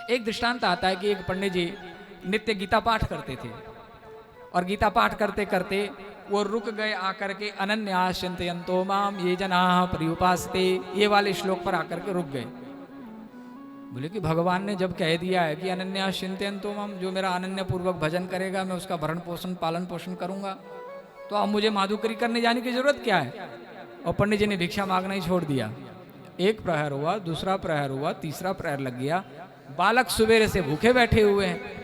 एक दृष्टांत आता है कि एक पंडित जी नित्य गीता पाठ करते थे और गीता पाठ करते करते वो रुक गए आकर के अनन्यास चिंतयन्तो माम ये जनाः पर्युपासते, ये वाले श्लोक पर आकर के रुक गए। बोले कि भगवान ने जब कह दिया है कि अनन्यास चिंतयन्तो माम, जो मेरा अनन्य पूर्वक भजन करेगा मैं उसका भरण पोषण पालन पोषण करूंगा, तो अब मुझे माधुकरी करने जाने की जरूरत क्या है। और पंडित जी ने भिक्षा मांगना ही छोड़ दिया। एक प्रहर हुआ, दूसरा प्रहर हुआ, तीसरा प्रहर लग गया, बालक सुबेरे से भूखे बैठे हुए हैं।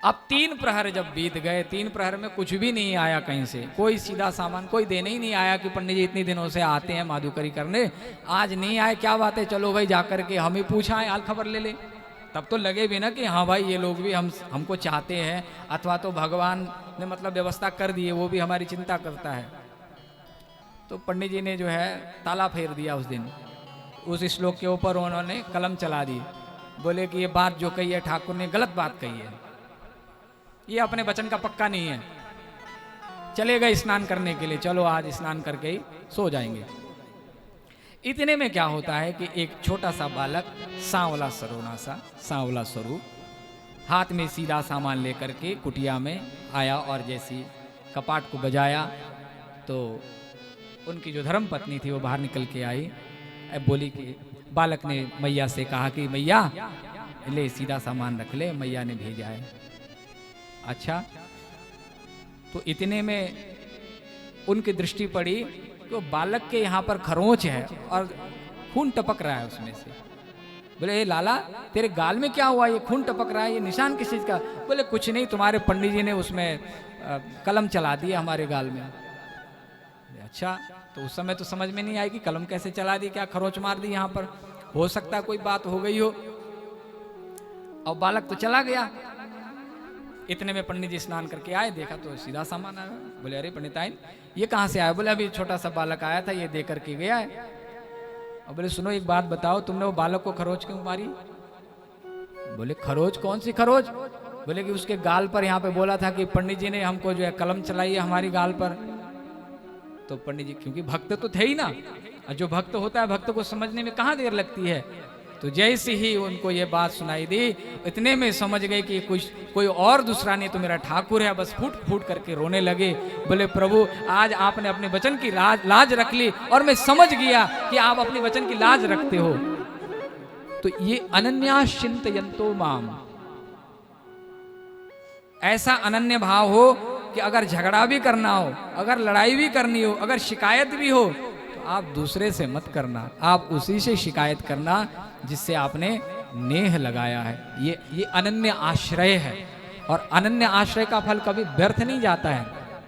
अब 3 प्रहर जब बीत गए, 3 प्रहर में कुछ भी नहीं आया कहीं से, कोई सीधा सामान कोई देने ही नहीं आया कि पंडित जी इतने दिनों से आते हैं माधुकरी करने, आज नहीं आए, क्या बात है, चलो भाई जाकर के हम ही पूछा है, हाल खबर ले ले। तब तो लगे भी ना कि हाँ भाई ये लोग भी हमको चाहते हैं, अथवा तो भगवान ने मतलब व्यवस्था कर दी है, वो भी हमारी चिंता करता है। तो पंडित जी ने जो है ताला फेर दिया उस दिन, उस श्लोक के ऊपर उन्होंने कलम चला दी। बोले कि ये बात जो कही है ठाकुर ने गलत बात कही है, ये अपने वचन का पक्का नहीं है। चले गए स्नान करने के लिए, चलो आज स्नान करके ही सो जाएंगे। इतने में क्या होता है कि एक छोटा सा बालक, सांवला सरोना सा सांवला स्वरूप, हाथ में सीधा सामान लेकर के कुटिया में आया और जैसी कपाट को बजाया तो उनकी जो धर्म पत्नी थी वो बाहर निकल के आई। अब बोली कि बालक ने मैया से कहा कि मैया ले सीधा सामान रख ले, मैया ने भेजा है। अच्छा, तो इतने में उनकी दृष्टि पड़ी कि बालक के यहाँ पर खरोंच है और खून टपक रहा है उसमें से। बोले ए लाला, तेरे गाल में क्या हुआ, ये खून टपक रहा है, ये निशान किस चीज का। बोले कुछ नहीं, तुम्हारे पंडित जी ने उसमें कलम चला दिया हमारे गाल में। अच्छा, तो उस समय तो समझ में नहीं आई कि कलम कैसे चला दी, क्या खरोंच मार दी यहाँ पर, हो सकता है कोई बात हो गई हो। और बालक तो चला गया। इतने में पंडित जी स्नान करके आए, देखा तो सीधा सामान आया। बोले अरे पंडिताइन ये कहाँ से आया। बोले अभी छोटा सा बालक आया था, ये दे करके गया है। और बोले सुनो एक बात बताओ, तुमने वो बालक को खरोच क्यों मारी। बोले खरोच, कौन सी खरोच। बोले कि उसके गाल पर यहाँ पे बोला था कि पंडित जी ने हमको जो है कलम चलाई है हमारी गाल पर। तो पंडित जी, क्योंकि भक्त तो थे ही ना, और जो भक्त होता है भक्त को समझने में कहाँ देर लगती है। तो जैसे ही उनको ये बात सुनाई दी, इतने में समझ गए कि कोई और दूसरा नहीं तो मेरा ठाकुर है। बस फूट फूट करके रोने लगे। बोले प्रभु, आज आपने अपने वचन की लाज रख ली और मैं समझ गया कि आप अपने वचन की लाज रखते हो। तो ये अनन्यास चिंतयन्तो माम, ऐसा अनन्य भाव हो कि अगर झगड़ा भी करना हो, अगर लड़ाई भी करनी हो, अगर शिकायत भी हो, तो आप दूसरे से मत करना, आप उसी से शिकायत करना जिससे आपने नेह लगाया है। ये अनन्य आश्रय है, और अनन्य आश्रय का फल कभी व्यर्थ नहीं जाता है।